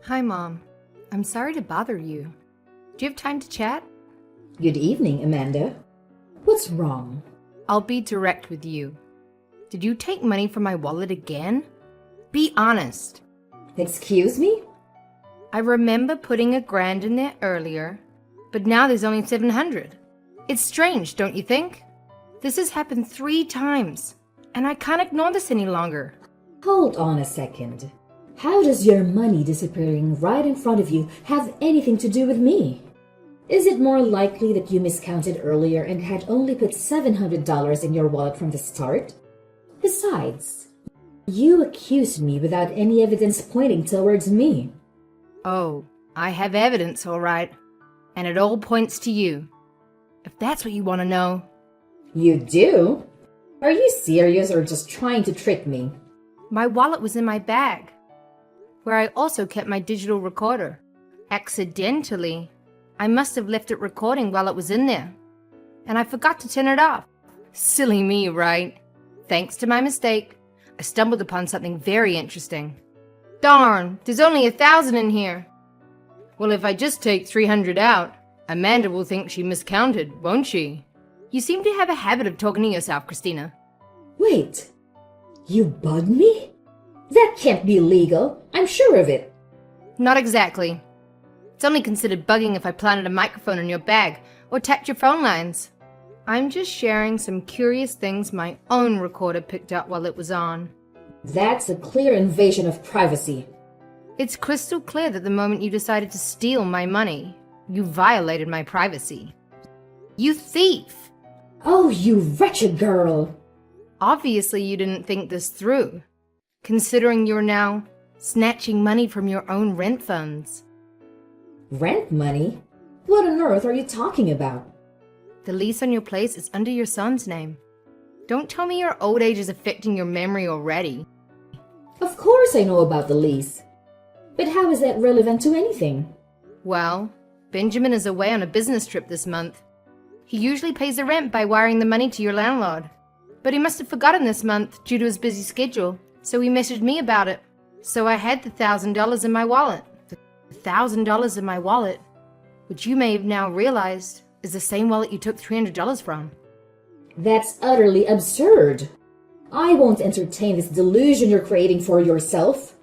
Hi, Mom. I'm sorry to bother you. Do you have time to chat? Good evening, Amanda. What's wrong? I'll be direct with you. Did you take money from my wallet again? Be honest. Excuse me? I remember putting $1,000 in there earlier, but now there's only 700. It's strange, don't you think? This has happened 3 times, and I can't ignore this any longer. Hold on a second. How does your money disappearing right in front of you have anything to do with me? Is it more likely that you miscounted earlier and had only put $700 in your wallet from the start? Besides, you accused me without any evidence pointing towards me. Oh, I have evidence, all right. And it all points to you. If that's what you want to know. You do? Are you serious or just trying to trick me? My wallet was in my bag, where I also kept my digital recorder. Accidentally, I must have left it recording while it was in there, and I forgot to turn it off. Silly me, right? Thanks to my mistake, I stumbled upon something very interesting. Darn, there's only 1,000 in here. Well, if I just take 300 out, Amanda will think she miscounted, won't she? You seem to have a habit of talking to yourself, Christina. Wait, you bugged me? That can't be legal. I'm sure of it. Not exactly. It's only considered bugging if I planted a microphone in your bag or tapped your phone lines. I'm just sharing some curious things my own recorder picked up while it was on. That's a clear invasion of privacy. It's crystal clear that the moment you decided to steal my money, you violated my privacy. You thief! Oh, you wretched girl! Obviously you didn't think this through, considering you're now snatching money from your own rent funds. Rent money? What on earth are you talking about? The lease on your place is under your son's name. Don't tell me your old age is affecting your memory already. Of course I know about the lease. But how is that relevant to anything? Well, Benjamin is away on a business trip this month. He usually pays the rent by wiring the money to your landlord. But he must have forgotten this month due to his busy schedule, so he messaged me about it. So I had the $1,000 in my wallet. The $1,000 in my wallet, which you may have now realized is the same wallet you took $300 from. That's utterly absurd. I won't entertain this delusion you're creating for yourself.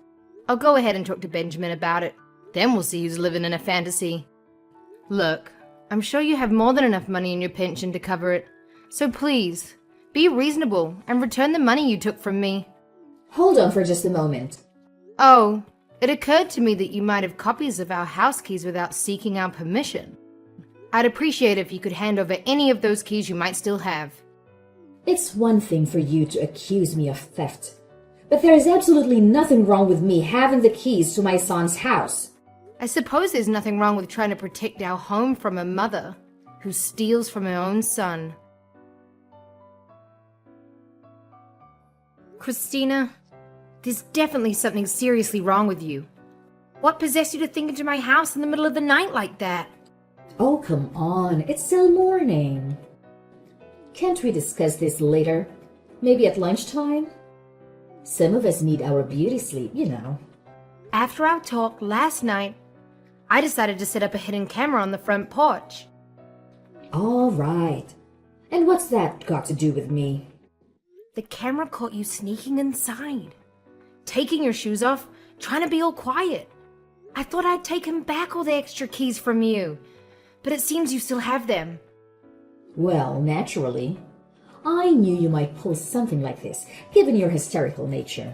I'll go ahead and talk to Benjamin about it. Then we'll see who's living in a fantasy. Look, I'm sure you have more than enough money in your pension to cover it. So please, be reasonable and return the money you took from me. Hold on for just a moment. Oh, it occurred to me that you might have copies of our house keys without seeking our permission. I'd appreciate it if you could hand over any of those keys you might still have. It's one thing for you to accuse me of theft, but there is absolutely nothing wrong with me having the keys to my son's house. I suppose there's nothing wrong with trying to protect our home from a mother who steals from her own son. Christina, there's definitely something seriously wrong with you. What possessed you to think into my house in the middle of the night like that? Oh, come on. It's still morning. Can't we discuss this later? Maybe at lunchtime? Some of us need our beauty sleep, you know. After our talk last night, I decided to set up a hidden camera on the front porch. All right. And what's that got to do with me? The camera caught you sneaking inside, taking your shoes off, trying to be all quiet. I thought I'd taken back all the extra keys from you, but it seems you still have them. Well, naturally. I knew you might pull something like this, given your hysterical nature.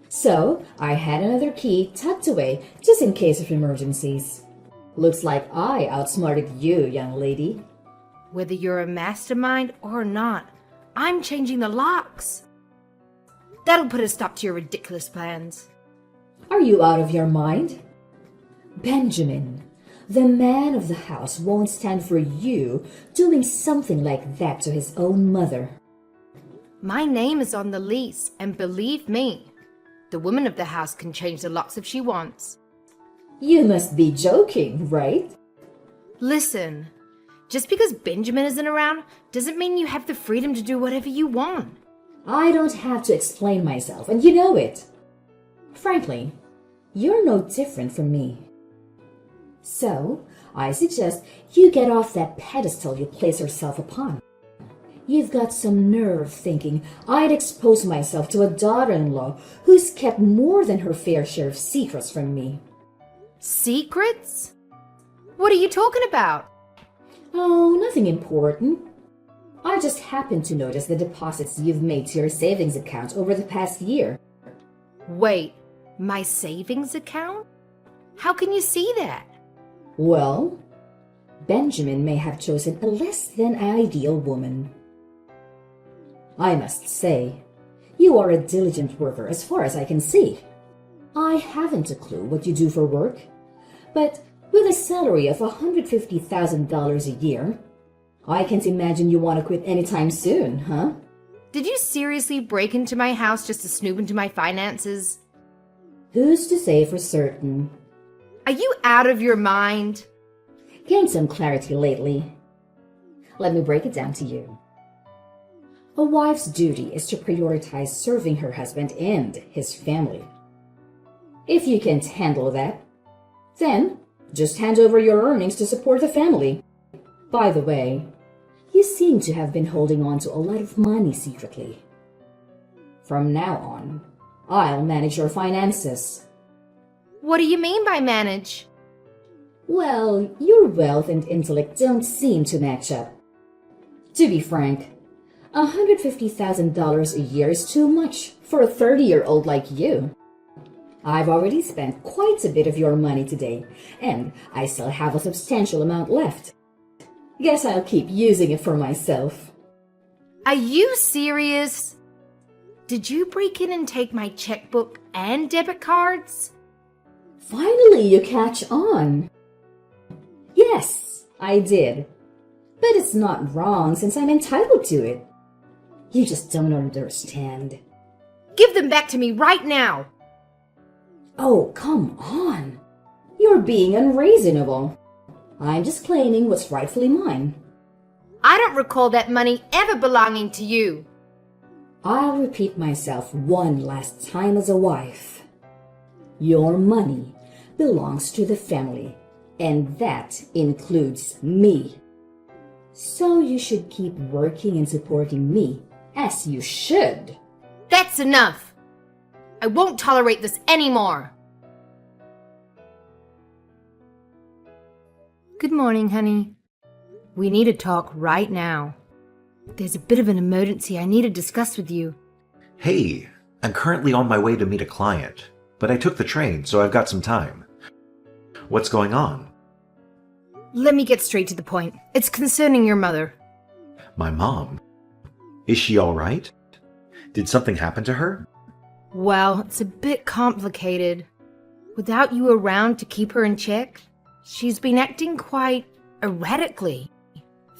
So, I had another key tucked away, just in case of emergencies. Looks like I outsmarted you, young lady. Whether you're a mastermind or not, I'm changing the locks. That'll put a stop to your ridiculous plans. Are you out of your mind? Benjamin, the man of the house won't stand for you doing something like that to his own mother. My name is on the lease, and believe me, the woman of the house can change the locks if she wants. You must be joking, right? Listen, just because Benjamin isn't around doesn't mean you have the freedom to do whatever you want. I don't have to explain myself, and you know it. Frankly, you're no different from me. So, I suggest you get off that pedestal you place yourself upon. You've got some nerve thinking I'd expose myself to a daughter-in-law who's kept more than her fair share of secrets from me. Secrets? What are you talking about? Oh, nothing important. I just happened to notice the deposits you've made to your savings account over the past year. Wait, my savings account? How can you see that? Well, Benjamin may have chosen a less than ideal woman. I must say, you are a diligent worker as far as I can see. I haven't a clue what you do for work, but with a salary of $150,000 a year, I can't imagine you want to quit anytime soon, huh? Did you seriously break into my house just to snoop into my finances? Who's to say for certain? Are you out of your mind? Gained some clarity lately. Let me break it down to you. A wife's duty is to prioritize serving her husband and his family. If you can't handle that, then just hand over your earnings to support the family. By the way, you seem to have been holding on to a lot of money secretly. From now on, I'll manage your finances. What do you mean by manage? Well, your wealth and intellect don't seem to match up. To be frank, $150,000 a year is too much for a 30-year-old like you. I've already spent quite a bit of your money today, and I still have a substantial amount left. Guess I'll keep using it for myself. Are you serious? Did you break in and take my checkbook and debit cards? Finally, you catch on. Yes, I did. But it's not wrong since I'm entitled to it. You just don't understand. Give them back to me right now. Oh, come on. You're being unreasonable. I'm just claiming what's rightfully mine. I don't recall that money ever belonging to you. I'll repeat myself one last time as a wife. Your money belongs to the family, and that includes me. So you should keep working and supporting me, as you should. That's enough. I won't tolerate this anymore. Good morning, honey. We need to talk right now. There's a bit of an emergency I need to discuss with you. Hey, I'm currently on my way to meet a client, but I took the train, so I've got some time. What's going on? Let me get straight to the point. It's concerning your mother. My mom? Is she all right? Did something happen to her? Well, it's a bit complicated. Without you around to keep her in check, she's been acting quite erratically.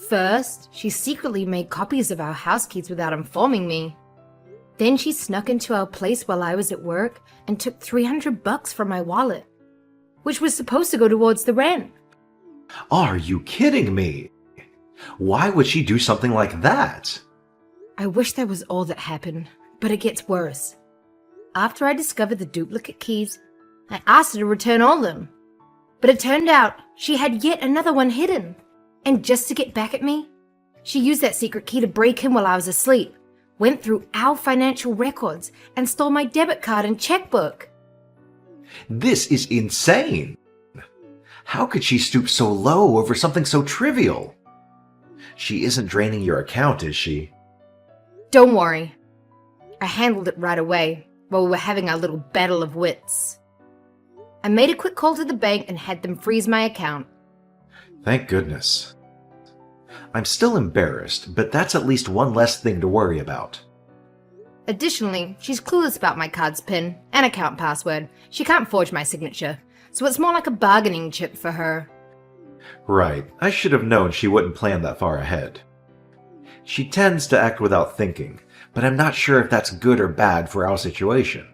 First, she secretly made copies of our house keys without informing me. Then she snuck into our place while I was at work and took $300 from my wallet, which was supposed to go towards the rent. Are you kidding me? Why would she do something like that? I wish that was all that happened, but it gets worse. After I discovered the duplicate keys, I asked her to return all of them. But it turned out she had yet another one hidden. And just to get back at me, she used that secret key to break in while I was asleep, went through our financial records, and stole my debit card and checkbook. This is insane. How could she stoop so low over something so trivial? She isn't draining your account, is she? Don't worry. I handled it right away while we were having our little battle of wits. I made a quick call to the bank and had them freeze my account. Thank goodness. I'm still embarrassed, but that's at least one less thing to worry about. Additionally, she's clueless about my card's PIN and account password. She can't forge my signature, so it's more like a bargaining chip for her. Right, I should have known she wouldn't plan that far ahead. She tends to act without thinking, but I'm not sure if that's good or bad for our situation.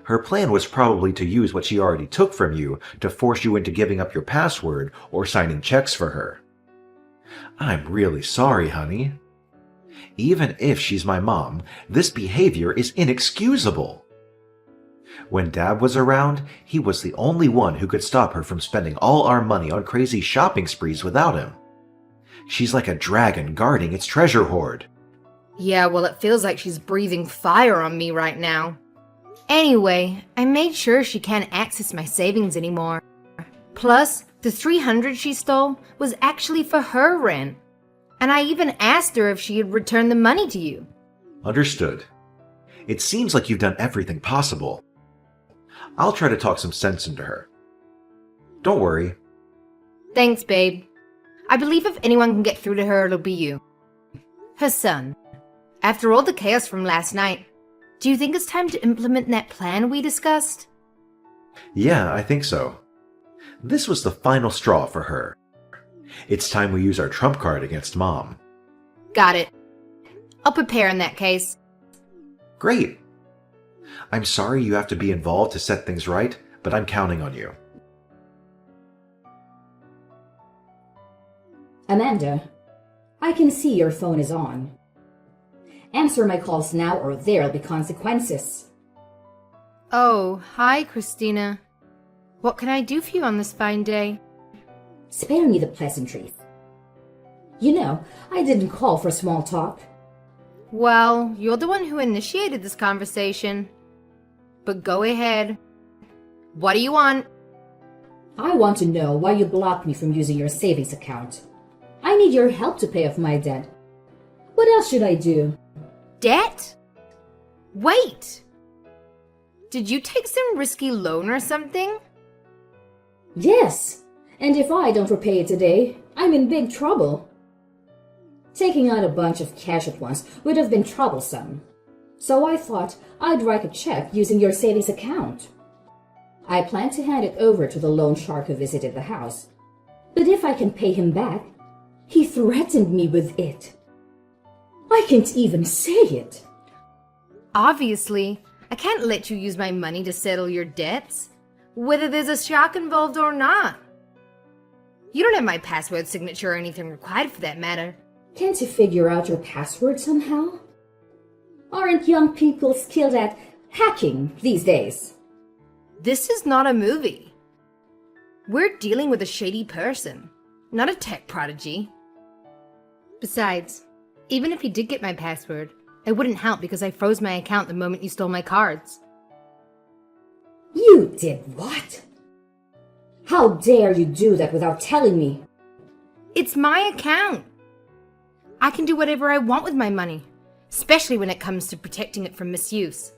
Her plan was probably to use what she already took from you to force you into giving up your password or signing checks for her. I'm really sorry, honey. Even if she's my mom, this behavior is inexcusable. When Dad was around, he was the only one who could stop her from spending all our money on crazy shopping sprees without him. She's like a dragon guarding its treasure hoard. Yeah, well, it feels like she's breathing fire on me right now. Anyway, I made sure she can't access my savings anymore. Plus, the $300 she stole was actually for her rent. And I even asked her if she had returned the money to you. Understood. It seems like you've done everything possible. I'll try to talk some sense into her. Don't worry. Thanks, babe. I believe if anyone can get through to her, it'll be you. Her son. After all the chaos from last night, do you think it's time to implement that plan we discussed? Yeah, I think so. This was the final straw for her. It's time we use our trump card against Mom. Got it. I'll prepare in that case. Great. I'm sorry you have to be involved to set things right, but I'm counting on you. Amanda, I can see your phone is on. Answer my calls now or there'll be consequences. Oh, hi, Christina. What can I do for you on this fine day? Spare me the pleasantries. You know, I didn't call for small talk. Well, you're the one who initiated this conversation. But go ahead. What do you want? I want to know why you blocked me from using your savings account. I need your help to pay off my debt. What else should I do? Debt? Wait! Did you take some risky loan or something? Yes, and if I don't repay it today, I'm in big trouble. Taking out a bunch of cash at once would have been troublesome. So I thought I'd write a check using your savings account. I plan to hand it over to the loan shark who visited the house. But if I can pay him back, he threatened me with it. I can't even say it. Obviously, I can't let you use my money to settle your debts, whether there's a shark involved or not. You don't have my password signature or anything required for that matter. Can't you figure out your password somehow? Aren't young people skilled at hacking these days? This is not a movie. We're dealing with a shady person, not a tech prodigy. Besides, even if you did get my password, it wouldn't help because I froze my account the moment you stole my cards. You did what? How dare you do that without telling me? It's my account. I can do whatever I want with my money, especially when it comes to protecting it from misuse.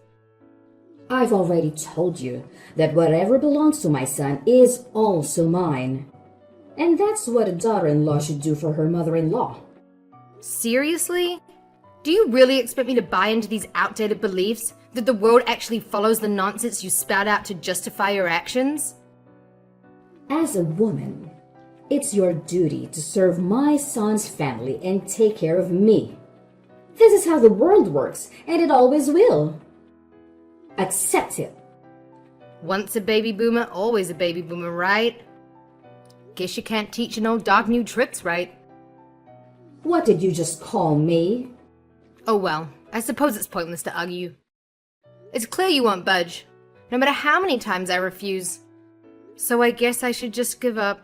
I've already told you that whatever belongs to my son is also mine. And that's what a daughter-in-law should do for her mother-in-law. Seriously? Do you really expect me to buy into these outdated beliefs that the world actually follows the nonsense you spout out to justify your actions? As a woman, it's your duty to serve my son's family and take care of me. This is how the world works, and it always will. Accept it. Once a baby boomer, always a baby boomer, right? Guess you can't teach an old dog new tricks, right? What did you just call me? Oh well, I suppose it's pointless to argue. It's clear you won't budge, no matter how many times I refuse. So I guess I should just give up.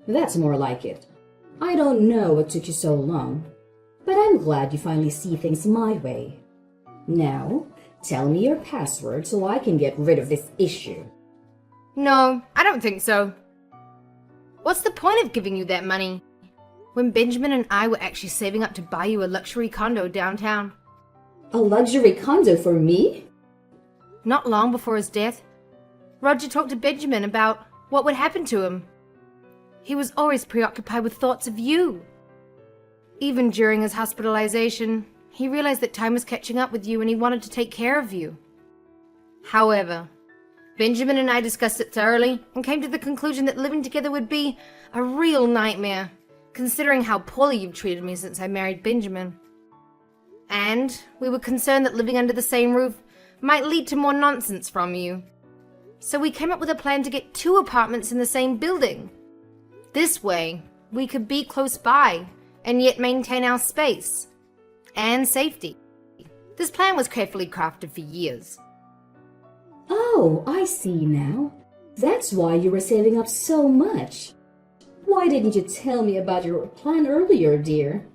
That's more like it. I don't know what took you so long, but I'm glad you finally see things my way. Now, tell me your password so I can get rid of this issue. No, I don't think so. What's the point of giving you that money when Benjamin and I were actually saving up to buy you a luxury condo downtown? A luxury condo for me? Not long before his death, Roger talked to Benjamin about what would happen to him. He was always preoccupied with thoughts of you. Even during his hospitalization, he realized that time was catching up with you and he wanted to take care of you. However, Benjamin and I discussed it thoroughly and came to the conclusion that living together would be a real nightmare, considering how poorly you've treated me since I married Benjamin. And we were concerned that living under the same roof might lead to more nonsense from you. So we came up with a plan to get 2 apartments in the same building. This way, we could be close by and yet maintain our space and safety. This plan was carefully crafted for years. Oh, I see now. That's why you were saving up so much. Why didn't you tell me about your plan earlier, dear?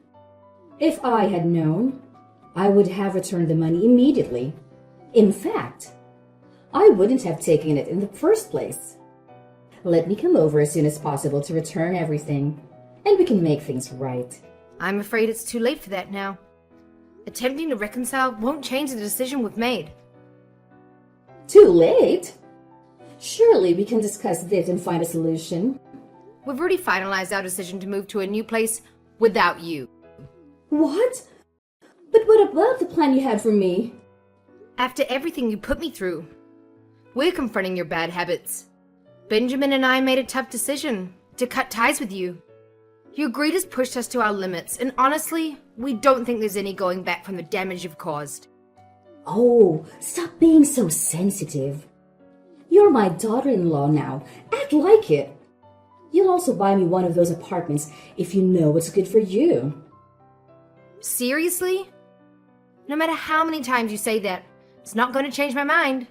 If I had known, I would have returned the money immediately. In fact, I wouldn't have taken it in the first place. Let me come over as soon as possible to return everything, and we can make things right. I'm afraid it's too late for that now. Attempting to reconcile won't change the decision we've made. Too late? Surely we can discuss this and find a solution. We've already finalized our decision to move to a new place without you. What? But what about the plan you had for me? After everything you put me through, we're confronting your bad habits. Benjamin and I made a tough decision to cut ties with you. Your greed has pushed us to our limits, and honestly, we don't think there's any going back from the damage you've caused. Oh, stop being so sensitive. You're my daughter-in-law now. Act like it. You'll also buy me one of those apartments if you know what's good for you. Seriously? No matter how many times you say that, it's not going to change my mind.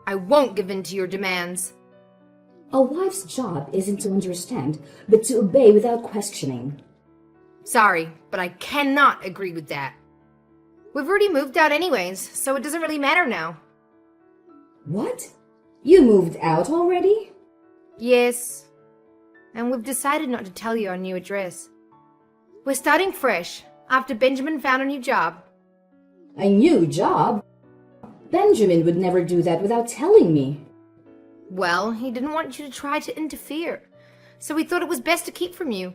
I won't give in to your demands. A wife's job isn't to understand, but to obey without questioning. Sorry, but I cannot agree with that. We've already moved out anyways, so it doesn't really matter now. What? You moved out already? Yes. And we've decided not to tell you our new address. We're starting fresh, after Benjamin found a new job. A new job? Benjamin would never do that without telling me. Well, he didn't want you to try to interfere, so we thought it was best to keep from you.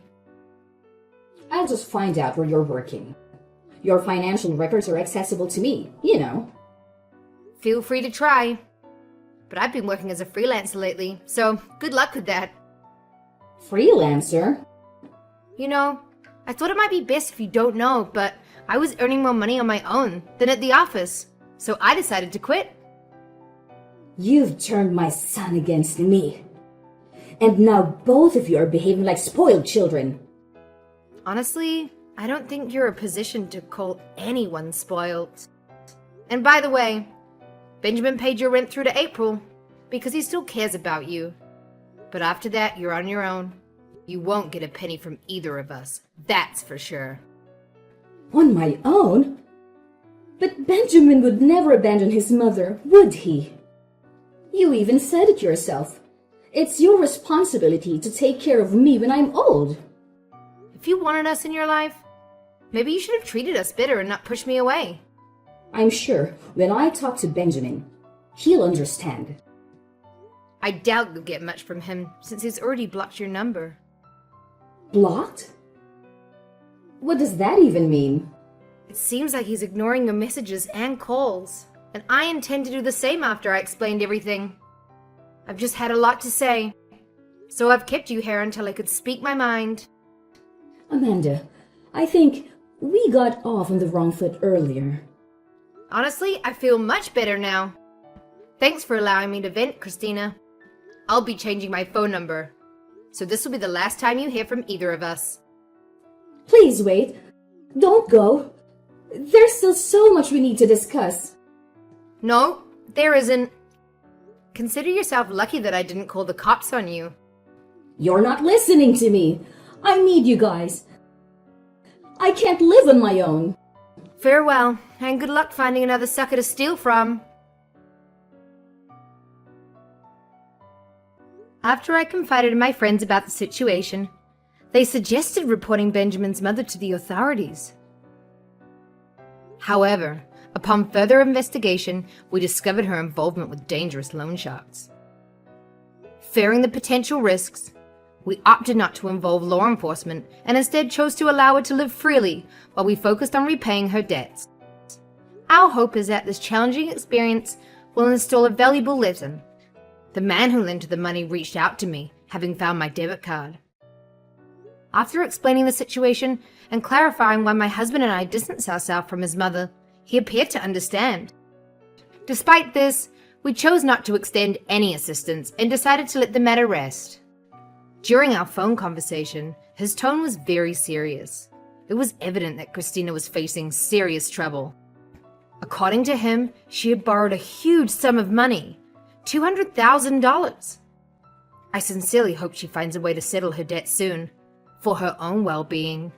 I'll just find out where you're working. Your financial records are accessible to me, you know. Feel free to try. But I've been working as a freelancer lately, so good luck with that. Freelancer? You know, I thought it might be best if you don't know, but I was earning more money on my own than at the office, so I decided to quit. You've turned my son against me. And now both of you are behaving like spoiled children. Honestly, I don't think you're in a position to call anyone spoiled. And by the way, Benjamin paid your rent through to April because he still cares about you. But after that, you're on your own. You won't get a penny from either of us, that's for sure. On my own? But Benjamin would never abandon his mother, would he? You even said it yourself. It's your responsibility to take care of me when I'm old. If you wanted us in your life, maybe you should have treated us better and not pushed me away. I'm sure when I talk to Benjamin, he'll understand. I doubt you'll get much from him since he's already blocked your number. Blocked? What does that even mean? It seems like he's ignoring your messages and calls, and I intend to do the same after I explained everything. I've just had a lot to say, so I've kept you here until I could speak my mind. Amanda, I think we got off on the wrong foot earlier. Honestly, I feel much better now. Thanks for allowing me to vent, Christina. I'll be changing my phone number, so this will be the last time you hear from either of us. Please wait. Don't go. There's still so much we need to discuss. No, there isn't. Consider yourself lucky that I didn't call the cops on you. You're not listening to me. I need you guys. I can't live on my own. Farewell, and good luck finding another sucker to steal from. After I confided in my friends about the situation, they suggested reporting Benjamin's mother to the authorities. However, upon further investigation, we discovered her involvement with dangerous loan sharks. Fearing the potential risks, we opted not to involve law enforcement and instead chose to allow her to live freely while we focused on repaying her debts. Our hope is that this challenging experience will instill a valuable lesson. The man who lent her the money reached out to me, having found my debit card. After explaining the situation and clarifying why my husband and I distanced ourselves from his mother, he appeared to understand. Despite this, we chose not to extend any assistance and decided to let the matter rest. During our phone conversation, his tone was very serious. It was evident that Christina was facing serious trouble. According to him, she had borrowed a huge sum of money, $200,000. I sincerely hope she finds a way to settle her debt soon, for her own well-being.